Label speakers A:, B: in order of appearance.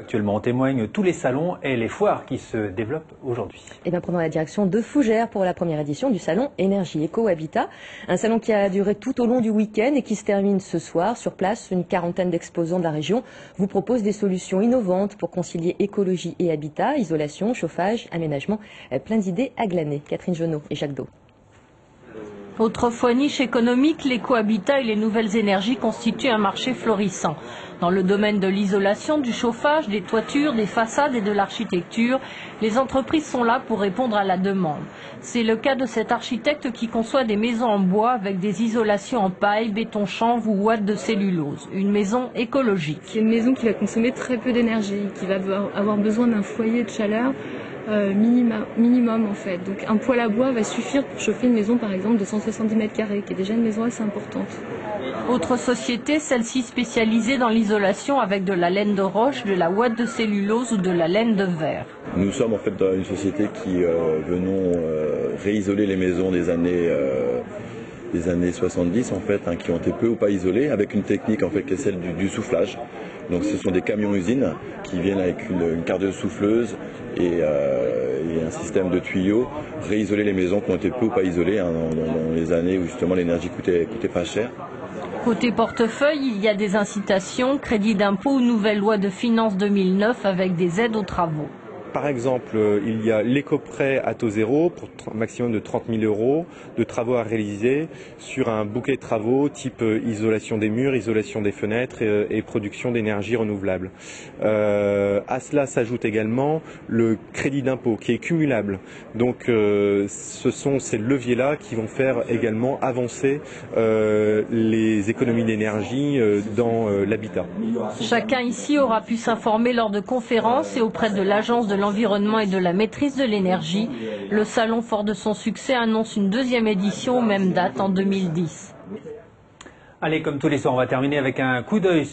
A: Actuellement, en témoignent tous les salons et les foires qui se développent aujourd'hui.
B: Et bien, prenons la direction de Fougères pour la première édition du salon Énergie Éco Habitat. Un salon qui a duré tout au long du week-end et qui se termine ce soir. Sur place, une quarantaine d'exposants de la région vous proposent des solutions innovantes pour concilier écologie et habitat, isolation, chauffage, aménagement. Plein d'idées à glaner. Catherine Jonot et Jacques Do.
C: Autrefois niche économique, l'écohabitat et les nouvelles énergies constituent un marché florissant. Dans le domaine de l'isolation, du chauffage, des toitures, des façades et de l'architecture, les entreprises sont là pour répondre à la demande. C'est le cas de cet architecte qui conçoit des maisons en bois avec des isolations en paille, béton chanvre ou ouate de cellulose. Une maison écologique.
D: C'est une maison qui va consommer très peu d'énergie, qui va avoir besoin d'un foyer de chaleur minimum en fait. Donc un poêle à bois va suffire pour chauffer une maison par exemple de 170 mètres carrés, qui est déjà une maison assez importante.
C: Autre société, celle-ci spécialisée dans l'isolation avec de la laine de roche, de la ouate de cellulose ou de la laine de verre.
E: Nous sommes en fait dans une société qui venons réisoler les maisons des années 70 en fait, qui ont été peu ou pas isolées, avec une technique en fait qui est celle du soufflage. Donc ce sont des camions-usines qui viennent avec une cardeuse souffleuse et un système de tuyaux, réisoler les maisons qui ont été peu ou pas isolées dans les années où justement l'énergie coûtait pas cher.
C: Côté portefeuille, il y a des incitations, crédit d'impôt ou nouvelle loi de finances 2009 avec des aides aux travaux.
F: Par exemple, il y a l'éco-prêt à taux zéro pour un maximum de 30 000 € de travaux à réaliser sur un bouquet de travaux type isolation des murs, isolation des fenêtres et production d'énergie renouvelable. À cela s'ajoute également le crédit d'impôt qui est cumulable. Donc ce sont ces leviers-là qui vont faire également avancer les économies d'énergie dans l'habitat.
C: Chacun ici aura pu s'informer lors de conférences et auprès de l'Agence de l'environnement et de la maîtrise de l'énergie. Le salon, fort de son succès, annonce une deuxième édition aux mêmes dates en 2010.
A: Allez, comme tous les soirs, on va terminer avec un coup d'œil